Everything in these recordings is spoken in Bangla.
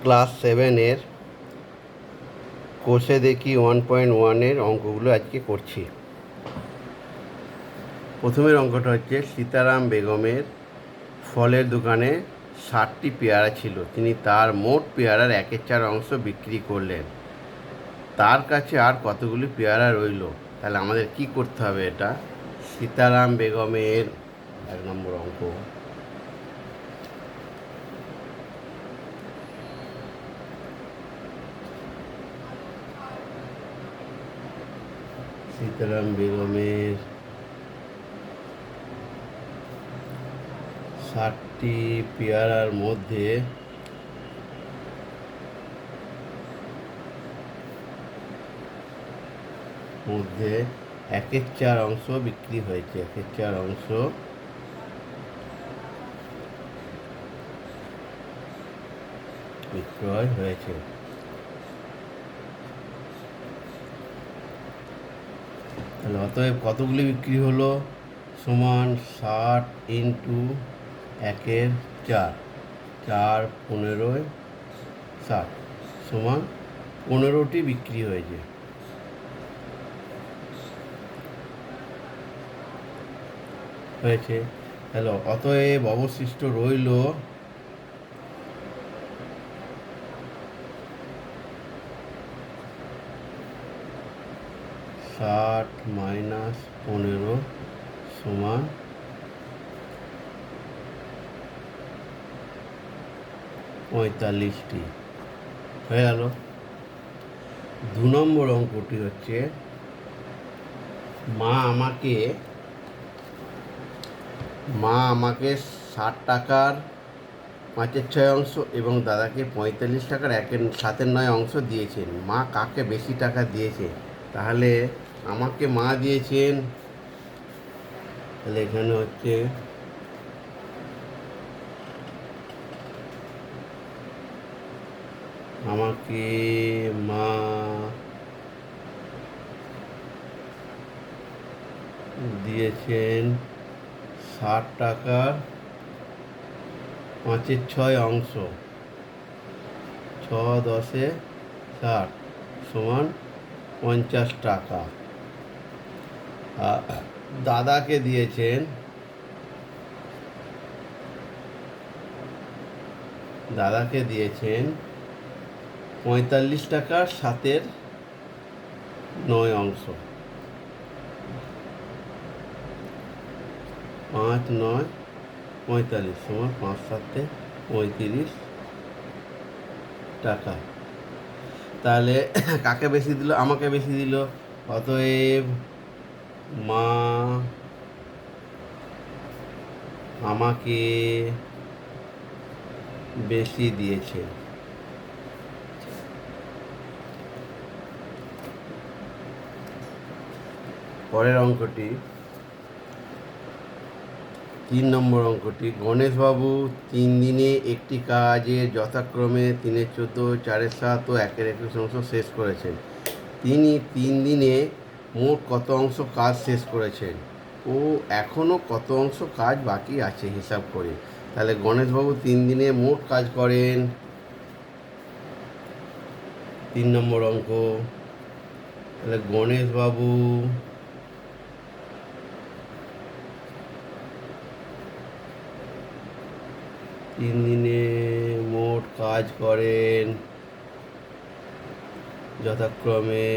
ক্লাস 7-এর কোষে দেখি 1.1-এর অঙ্কগুলো আজকে করছি। প্রথমের অঙ্কটা হচ্ছে, সীতারাম বেগমের ফলের দোকানে 60টি পেয়ারা ছিল। তিনি তার মোট পেয়ারার 1/4 অংশ বিক্রি করলেন। তার কাছে আর কতগুলি পেয়ারা রইল? তাহলে আমাদের কি করতে হবে? এটা সীতারাম বেগমের 1 নম্বর অঙ্ক। সীতারাম বেগমের 60টি পেয়ারার মধ্যে মধ্যে 1/4 অংশ বিক্রি হয়েছে। 1/4 অংশ বিক্রয় হয়েছে। তাহলে অতএব কতগুলি বিক্রি হলো? সমান 60 ইন্টু 1/4, 4 15 60 সমান 15টি বিক্রি হয়েছে। তাহলে অতএব অবশিষ্ট রইল 60 মাইনাস 15 সমান 45টি হয়ে গেল। 2 নম্বর অঙ্কটি হচ্ছে, মা আমাকে 60 টাকার 5/6 অংশ এবং দাদাকে 45 টাকার 1/7 অংশ দিয়েছেন। মা কাকে বেশি টাকা দিয়েছে? তাহলে আমাকে মা দিয়েছেন, তাহলে এখানে হচ্ছে আমাকে মা দিয়েছেন 60 টাকার 5/6 অংশ, 6 10 60 সমান 50 টাকা। দাদাকে দিয়েছেন 45 টাকার 7/9 অংশ, 5 9 45 সমান 5 7 35 টাকা। তাহলে কাকে বেশি দিল? আমাকে বেশি দিল। অতএব মা আমাকে বেশি দিয়েছে। পরের অঙ্কটি, 3 নম্বর অঙ্কটি, গণেশবাবু 3 দিনে একটি কাজের যথাক্রমে 3/14, 4/7 ও 1/21 অংশ শেষ করেছেন। তিনি 3 দিনে মোট কত অংশ কাজ শেষ করেছেন ও এখনও কত অংশ কাজ বাকি আছে হিসাব করে। তাহলে গণেশবাবু 3 দিনে মোট কাজ করেন, 3 নম্বর অঙ্ক। তাহলে গণেশবাবু 3 দিনে মোট কাজ করেন যথাক্রমে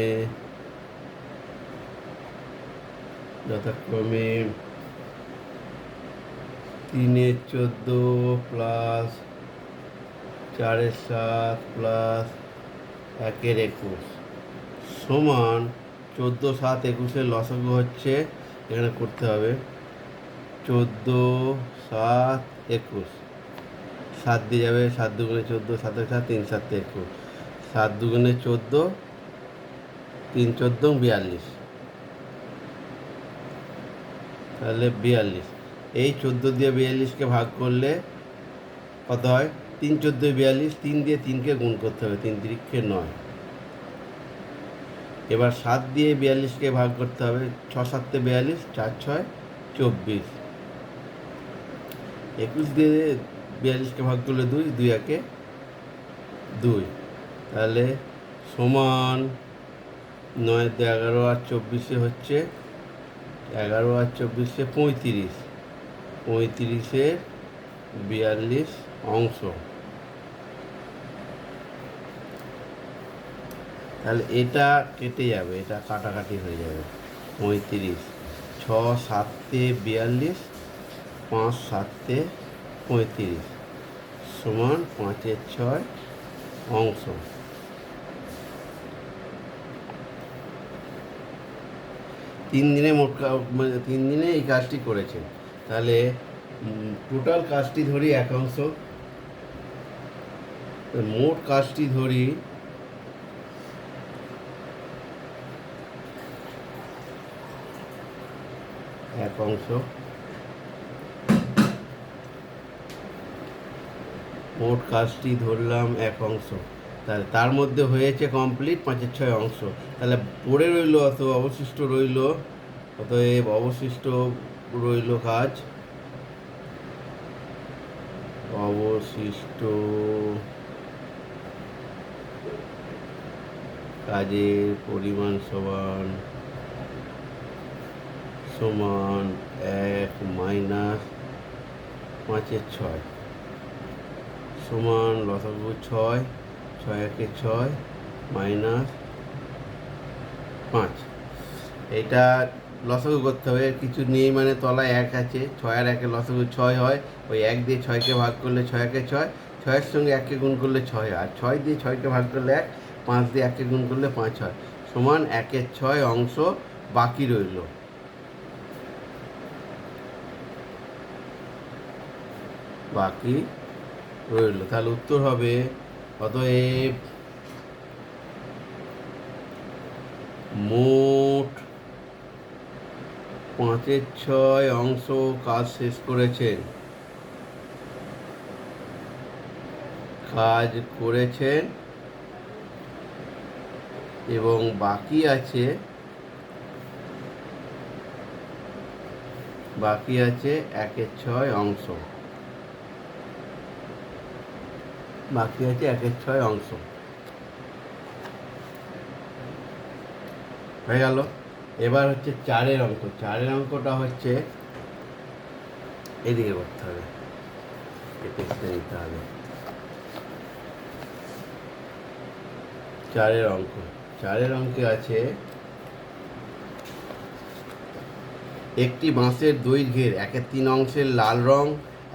3/14 প্লাস 4/7 প্লাস 1/21 সমান 14 7 21-এর লসাগু হচ্ছে, এখানে করতে হবে 14 7 21, 7 দিয়ে যাবে, 7 দুগুণে 14, 7 7 3 7 21, 7 দুগুণে 14, 3 14 42, তাহলে 42। এই 14 দিয়ে 42-কে ভাগ করলে কত হয়? 3 14 42, 3 দিয়ে 3-কে গুণ করতে হবে, 3 3 9। এবার 7 দিয়ে 42-কে ভাগ করতে হবে, 6 7 42, 4 6 24, 21 দিয়ে 42-কে ভাগ করলে 2 2 1 2, তাহলে সমান 9 11 আর 24 হচ্ছে 11 আর 24 35, 35-এর 42 অংশ। তাহলে এটা কেটে যাবে, এটা কাটাকাটি হয়ে যাবে। 35, 6 7 42, 5 7 35 সমান 5-এর 6 অংশ। তিন দিনে মানে 3 দিনে এই কাজটি করেছেন। তাহলে টোটাল কাজটি ধরি 1 অংশ, মোট কাজটি ধরি 1 অংশ, মোট কাজটি ধরলাম 1 অংশ। তাহলে তার মধ্যে হয়েছে কমপ্লিট 5-এর 6 অংশ। তাহলে পড়ে রইল অবশিষ্ট রইল, অতএব অবশিষ্ট রইল কাজের পরিমাণ সমান 1 মাইনাস 5-এর 6 সমান লসাগু 6, 6 1 6 মাইনাস 5। এটা লসাগু করতে হবে, কিছু নেই মানে তলায় 1 আছে, 6 আর 1 লসাগু 6 হয়। ওই 1 দিয়ে 6কে ভাগ করলে 6 1 6, 6-এর সঙ্গে 1কে গুণ করলে 6 হয়, আর 6 দিয়ে 6কে ভাগ করলে 1, 5 দিয়ে 1কে গুণ করলে 5 হয়, সমান 1-এর 6 অংশ বাকি রইল। তাহলে উত্তর হবে, অতএব মোট 5-এর 6 অংশ কাজ শেষ করেছেন, এবং বাকি আছে 1-এর 6 অংশ, হয়ে গেল। এবার হচ্ছে 4-এর অঙ্ক। 4-এর অঙ্কটা হচ্ছে এদিকে করতে হবে, এদিকে নিতে হবে। 4-এর অঙ্কে আছে একটি বাঁশের দৈর্ঘ্যের 1/3 অংশের লাল রং,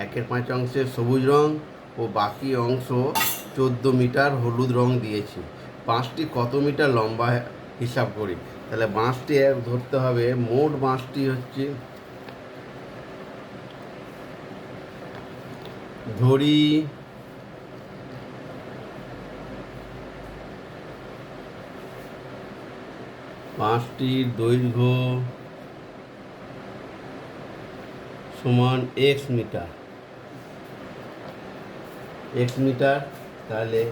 1/5 অংশের সবুজ রং ও বাকি অংশ 14 মিটার হলুদ রং দিয়েছি। বাঁশটি কত মিটার লম্বা হিসাব করি। তাহলে বাঁশটি ধরতে হবে, মোট বাঁশটি হচ্ছে ধরি বাঁশটির দৈর্ঘ্য সমান x মিটার। তাহলে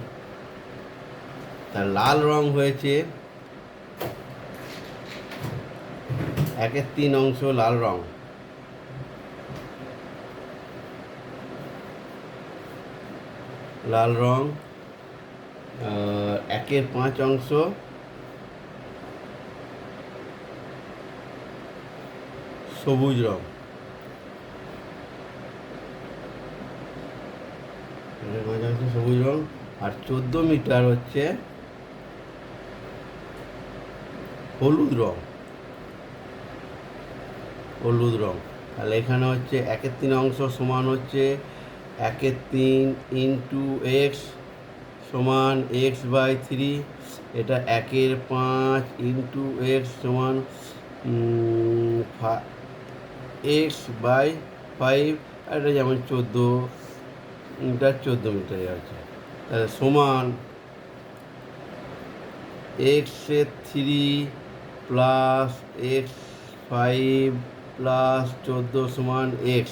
তার লাল রং হয়েছে 1/3 অংশ লাল রং, লাল রং 1/5 অংশ সবুজ রং, সবুজ রং, আর 14 মিটার হচ্ছে হলুদ রং। তাহলে এখানে হচ্ছে 1/3 অংশ সমান হচ্ছে 1/3 ইন্টু এক্স সমান x/3, এটা 1/5 ইন্টু এক্স সমান x/5, আর এটা যেমন 14 মিটার আছে। তাহলে সমান x/3 প্লাস x/5 প্লাস 14 সমান x।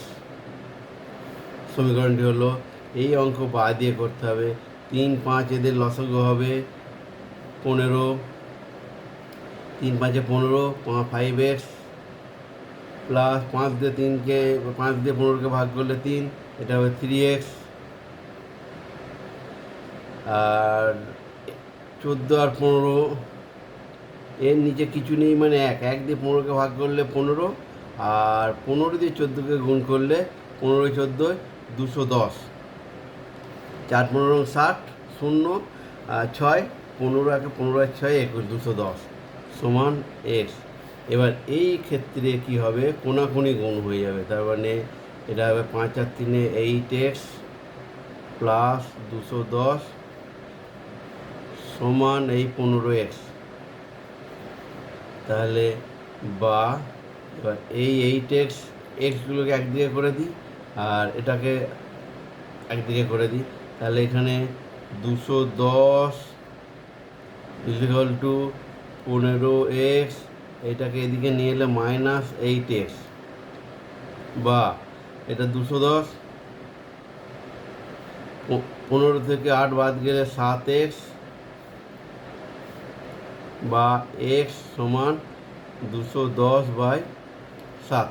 সমীকরণটি হলো, এই অঙ্ক বাদ দিয়ে করতে হবে। 3 5 এদের লসাগু হবে 15, 3 5 15, 5x প্লাস 5 দিয়ে 15কে ভাগ করলে 3, এটা হবে 3x আর 14 আর 15 এর নিচে কিছু নেই, মানে এক এক দিয়ে 15কে ভাগ করলে 15, আর 15 দিয়ে 14কে গুণ করলে 15 14 210, 4 15 60, 0 6, 15 একে 15 আর 6 21, 210 সমান এক্স। এবার এই ক্ষেত্রে কি হবে, কোনাকুনি গুণ হয়ে যাবে, তার মানে এটা হবে 5 আর 3 8x প্লাস 210 সমান এই 15x। তাহলে বা এবার এই 8x এক্সগুলোকে একদিকে করে দিই আর এটাকে একদিকে করে দিই, তাহলে এখানে 210 ইজিক্যাল টু 15x, এটাকে এদিকে নিয়ে এলে মাইনাস 8x, বা এটা 210 15 থেকে 8 বাদ গেলে 7x, বা x সমান 210/7।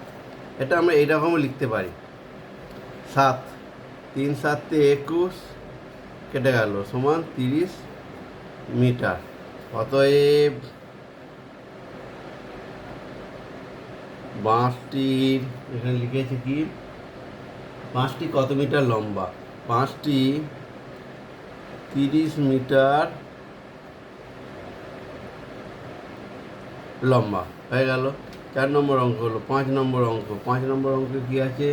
এটা আমরা এইরকমও লিখতে পারি, 7 3 7 21 কেটে গেল সমান 30 মিটার। অতএব বাঁশটির, এখানে লিখেছে কি, বাঁশটি কত মিটার লম্বা, বাঁশটি 30 মিটার লম্বা হয়ে গেল। 4 নম্বর অঙ্ক হলো 5 নম্বর অঙ্ক। 5 নম্বর অঙ্কে কী আছে,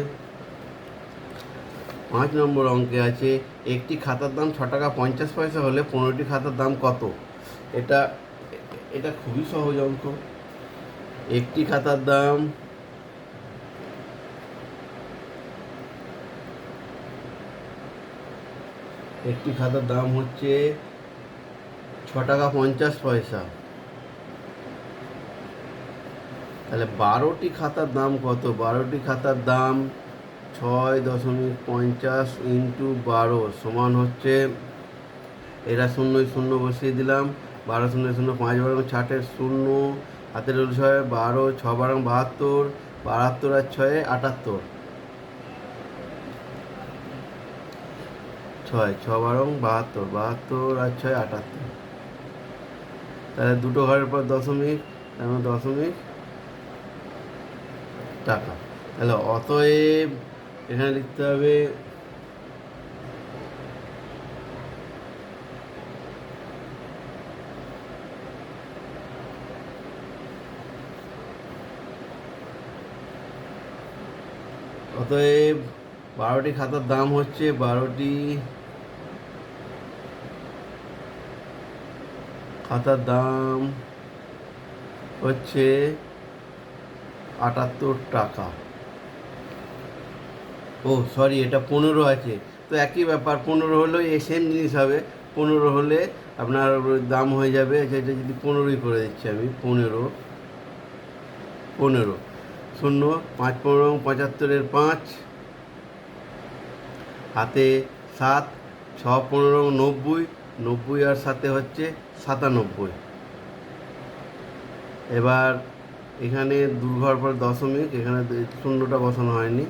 5 নম্বর অঙ্কে আছে একটি খাতার দাম 6 টাকা 50 পয়সা হলে 15টি খাতার দাম কত। এটা এটা খুবই সহজ অঙ্ক। একটি খাতার দাম হচ্ছে 6 টাকা 50 পয়সা, তাহলে 12টি খাতার দাম কত, 12টি খাতার দাম 6.50 ইন্টু 12 সমান হচ্ছে, এরা 0 0 বসিয়ে দিলাম, 12 0 0 5 12 60 0 হাতের 6 12 6 12 72 72 আর 6 78 6 6 12 72 72 আর 6 78, তাহলে দুটো ঘরের পর দশমিক, তার দশমিক টাকা। তাহলে অতএব এখানে লিখতে হবে অতএব 12টি খাতার দাম হচ্ছে 12টি খাতার দাম হচ্ছে 78 টাকা। ও সরি, এটা 15 আছে, তো একই ব্যাপার, 15 হলেও এই সেম জিনিস হবে। 15 হলে আপনার দাম হয়ে যাবে, সেটা যদি 15ই করে দিচ্ছি আমি, 15 0 5 15 75 5 হাতে 7 6 15 90 90 আর সাথে হচ্ছে 97। এবার এখানে দুঘর পর দশমিক, এখানে শূন্যটা বসানো হয়নি,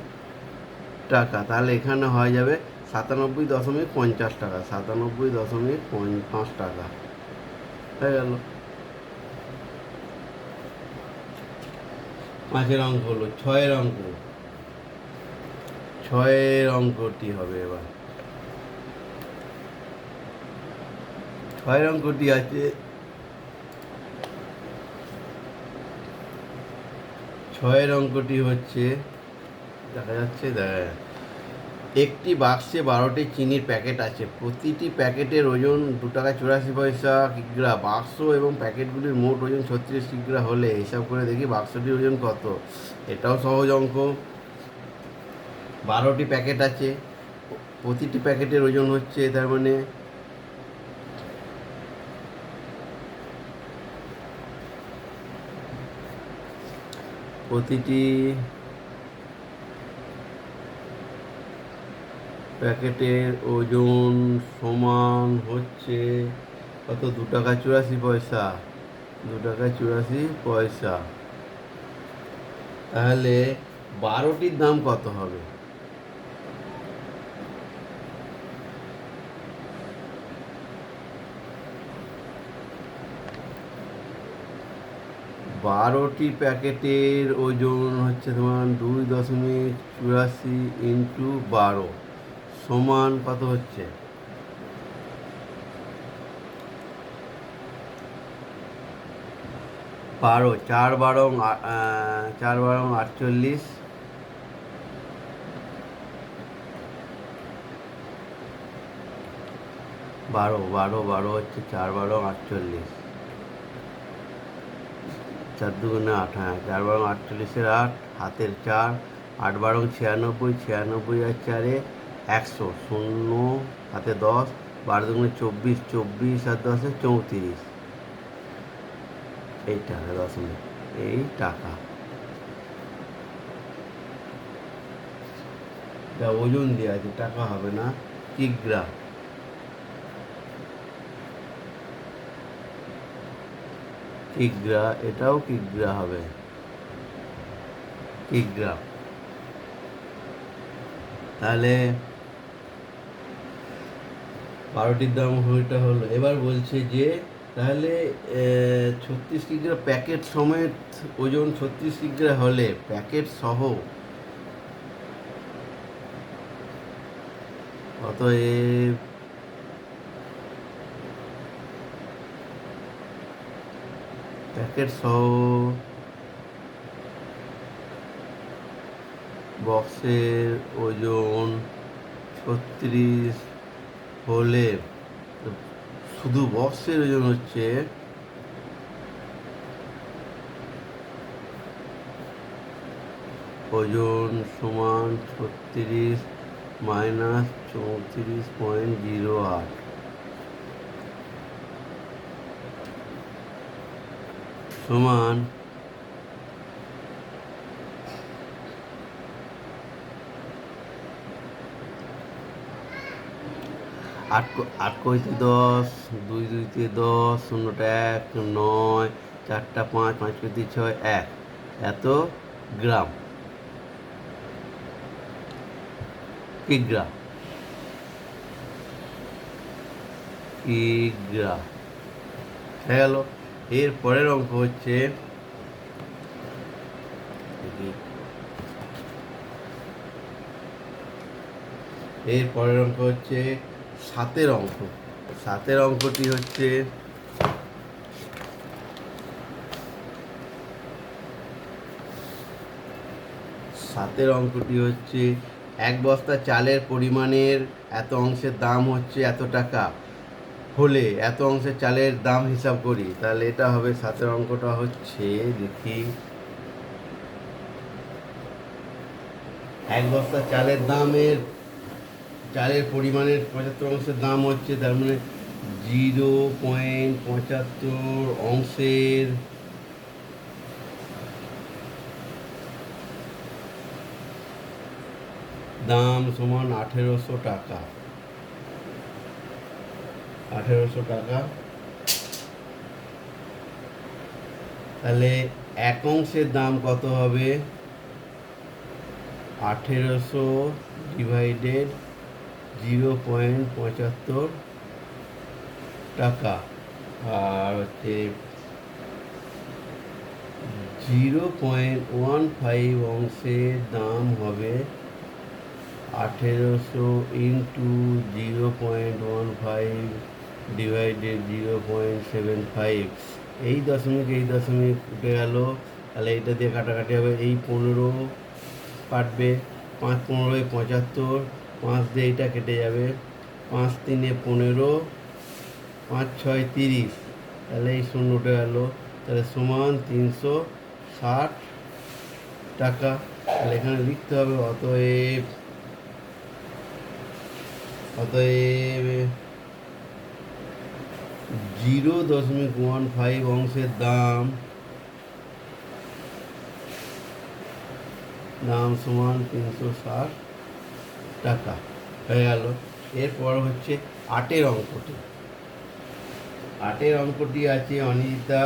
টাকা, তাহলে এখানে হয়ে যাবে 97.50 টাকা, 97.5 টাকা হয়ে গেল। 5 অঙ্ক হলো। 6 অঙ্ক, 6 অঙ্কটি হবে এবার। 6 অঙ্কটি আছে, 6 অঙ্কটি হচ্ছে, দেখা যাচ্ছে, একটি বাক্সে 12টি চিনির প্যাকেট আছে, প্রতিটি প্যাকেটের ওজন 2 টাকা 84 পয়সা কিগ্রা। বাক্স এবং প্যাকেটগুলির মোট ওজন 36 কিগ্রা হলে হিসাব করে দেখি বাক্সটির ওজন কত। এটাও সহজ অঙ্ক। 12টি প্যাকেট আছে, প্রতিটি প্যাকেটের ওজন হচ্ছে, তার মানে প্রতিটি প্যাকেটের ওজন সমান হচ্ছে কত, 2 টাকা 84 পয়সা, 2 টাকা 84 পয়সা। তাহলে 12টির দাম কত হবে, 12টি প্যাকেটের ওজন হচ্ছে তোমার 2.84 ইন্টু 12 সমান কত হচ্ছে? 12, 4 48, 12 হচ্ছে 4 12 48, 4 2 8, হ্যাঁ 4 12 48 8, হাতের 4, 8 12 96, আর 4 100, 0 হাতে 10, 12 2 24, 24 আর 10 34, এই টাকা দশমিক, এই টাকা। এটা ওজন দেওয়া আছে, টাকা হবে না, কিগ্রা। কিগ্রা, এটাও কিগ্রা হবে, কিগ্রা। তাহলে 12টির দাম ওইটা হলো। এবার বলছে যে তাহলে 36 কিগ্রা প্যাকেট সমেত ওজন 36 কিগ্রা হলে প্যাকেট সহ অতএব প্যাকেট সহ বক্সের ওজন 36 হলে, শুধু বক্সের ওজন হচ্ছে ওজন সমান 36 মাইনাস 34.08 সমান 8 কইতে 10, 2 2 10, 0 1, 9, 4 5, 5 কইতে 6, 1 এত গ্রাম, কিগ্রা, কিগ্রা হয়ে গেল। এর পরের অঙ্ক হচ্ছে এর পরের অঙ্ক হচ্ছে 7-এর অঙ্ক। 7-এর অঙ্কটি হচ্ছে এক বস্তা চালের পরিমাণের এত অংশের দাম হচ্ছে এত টাকা হলে এত অংশের চালের দাম হিসাব করি। তাহলে এটা হবে 7-এর অঙ্কটা হচ্ছে, দেখি, এক বস্তা চালের পরিমাণের 75 অংশের দাম হচ্ছে, তার মানে 0.75 অংশের দাম সমান 1800 টাকা। 1800 টাকা। তাহলে এক অংশের দাম কত হবে? 1800 ডিভাইডেড 0.75 টাকা, আর হচ্ছে 0.15 অংশের দাম হবে 1800 ইন্টু 0.15 ডিভাইডেড 0.75, এই দশমিক উঠে গেল। তাহলে এইটা দিয়ে কাটাকাটি হবে, এই 15 কাটবে, 5 15 75, 5 দিয়ে এইটা কেটে যাবে, 5 3 15, 5 6 30, তাহলে এই 0 উঠে গেল। তাহলে সমান 360 টাকা। তাহলে এখানে লিখতে হবে অতএব 0.15 অংশের দাম সমান 360 টাকা হয়ে গেল। এরপর হচ্ছে 8-এর অঙ্কটি। 8-এর অঙ্কটি আছে অনিতা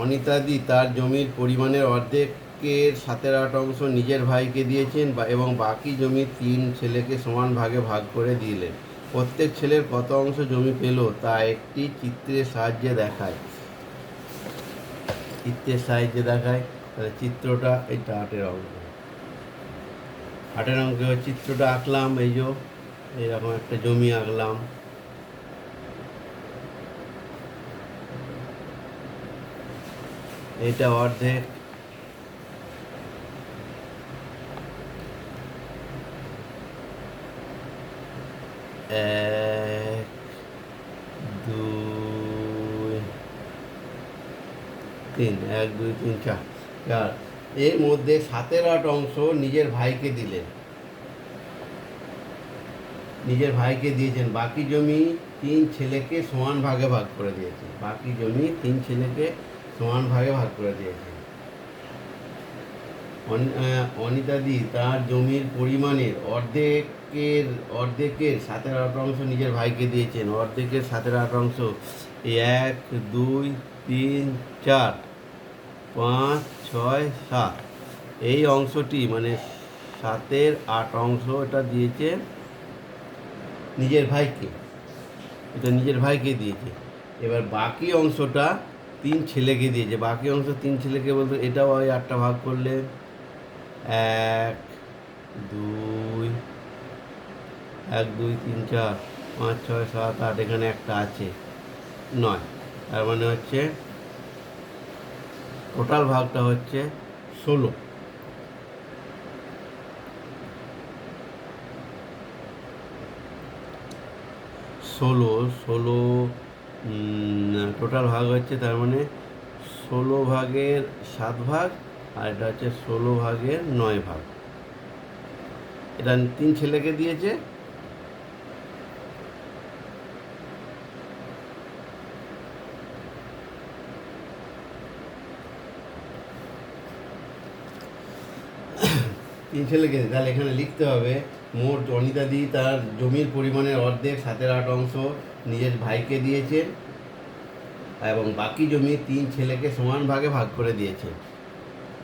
অনিতাদি তার জমির পরিমাণের অর্ধেক অর্ধেকের 7/8 নিজের ভাইকে দিয়েছেন এবং বাকি জমি 3 ছেলেকে সমান ভাগে ভাগ করে দিলেন। প্রত্যেক ছেলের কত অংশ জমি পেল তা একটি চিত্রের সাহায্যে দেখায়। তাহলে চিত্রটা এটা 8-এর অঙ্ক। 8-এর অঙ্কে চিত্রটা আঁকলাম, এইরকম একটা জমি আঁকলাম। এটা অর্ধেক, এক, দুই, তিন, 1, 2, 3, 4। এর মধ্যে 7/8 অংশ নিজের ভাইকে দিলেন, নিজের ভাইকে দিয়েছেন। বাকি জমি 3 ছেলেকে সমান ভাগে ভাগ করে দিয়েছেন। বাকি জমি 3 ছেলেকে সমান ভাগে ভাগ করে দিয়েছেন। অনিতাদি তার জমির পরিমাণের অর্ধেকের 7/8 অংশ নিজের ভাইকে দিয়েছেন। অর্ধেকের 7/8 অংশ 1, 2, 3, 4, 5, 6, 7। এই অংশটি মানে 7/8 অংশ এটা দিয়েছে নিজের ভাইকে, এটা নিজের ভাইকে দিয়েছে। এবার বাকি অংশটা 3 ছেলেকে দিয়েছে। বাকি অংশ 3 ছেলেকে বলতে এটাও ওই 8টা ভাগ করলে 1, 2, 3, 4, 5, 6, 7, 8, এখানে একটা আছে 9। তার মানে হচ্ছে টোটাল ভাগটা হচ্ছে 16। টোটাল ভাগ হচ্ছে, তার মানে 16 ভাগের 7 ভাগ, আর এটা হচ্ছে 16 ভাগের 9 ভাগ। এটা 3 ছেলেকে দিয়েছে। তাহলে এখানে লিখতে হবে মোট অনিতাদি তার জমির পরিমাণের অর্ধেক 7/8 অংশ নিজের ভাইকে দিয়েছেন এবং বাকি জমি 3 ছেলেকে সমান ভাগে ভাগ করে দিয়েছে।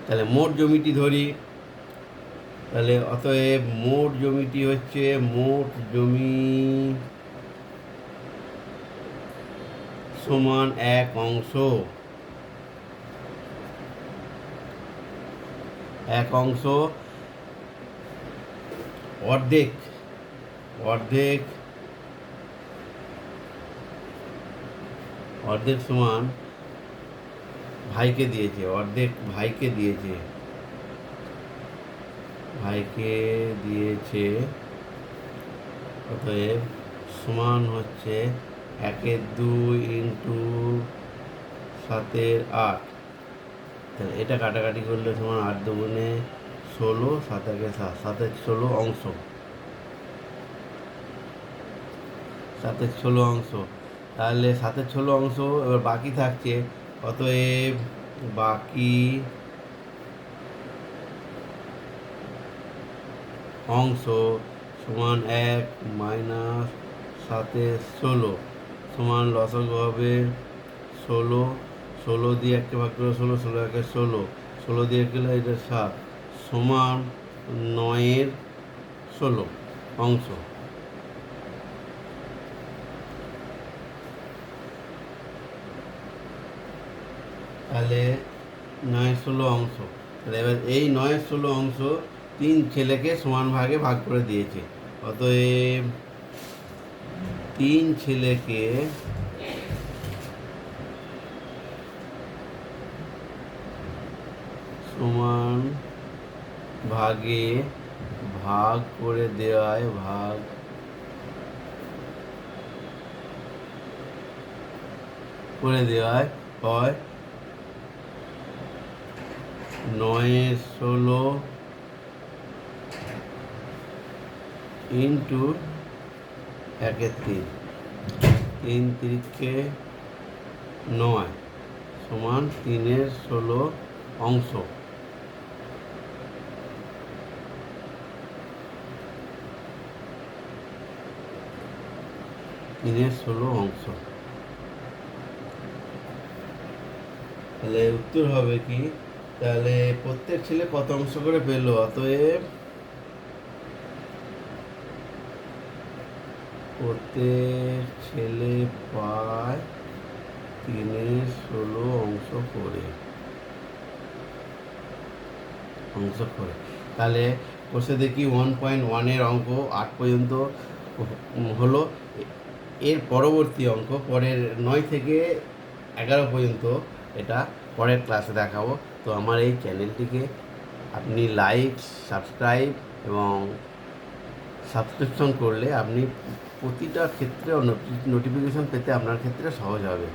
তাহলে মোট জমিটি ধরি, তাহলে অতএব মোট জমিটি হচ্ছে মোট জমি সমান 1 অংশ। 1 অংশ অর্ধেক সমান ভাইকে দিয়েছে, অর্ধেক ভাইকে দিয়েছে। অতএব সমান হচ্ছে 1/2 ইন্টু 7/8। তাহলে এটা কাটাকাটি করলে সমান 8 দুগুণে 16, 7 একে 7, 7/16 অংশ। 7/16 অংশ। তাহলে 7/16 অংশ এবার বাকি থাকছে। অতএব বাকি অংশ সমান 1 মাইনাস 7/16 সমান লসাগু হবে 16। 16 দিয়ে 1কে ভাগ করে 16, 16 1 16, 16 দিয়ে গেলে এটা 7 সমান 9/16 অংশ। তাহলে 9/16 অংশ। তাহলে এবার এই 9/16 অংশ 3 ছেলেকে সমান ভাগে ভাগ করে দিয়েছে। অতএব 3 ছেলেকে সমান ভাগে ভাগ করে দেওয়ায় হয় 9/16 ইন্টু 1/3, 3 3কে 9 সমান 3/16 অংশ। তাহলে উত্তর হবে কি তাহলে প্রত্যেক ছেলে কত অংশ করে পেলো? অতএব প্রত্যেক ছেলে পায় 3/16 অংশ করে। তাহলে কোষে দেখি 1.1 অঙ্ক 8 পর্যন্ত হলো। এর পরবর্তী অঙ্ক পরের 9 থেকে 11 পর্যন্ত এটা পরের ক্লাসে দেখাবো। তো আমার এই চ্যানেলটিকে আপনি লাইক, সাবস্ক্রাইব এবং সাবস্ক্রিপশন করলে আপনি প্রতিটা ক্ষেত্রে নোটিফিকেশন পেতে আপনার ক্ষেত্রে সহজ হবে।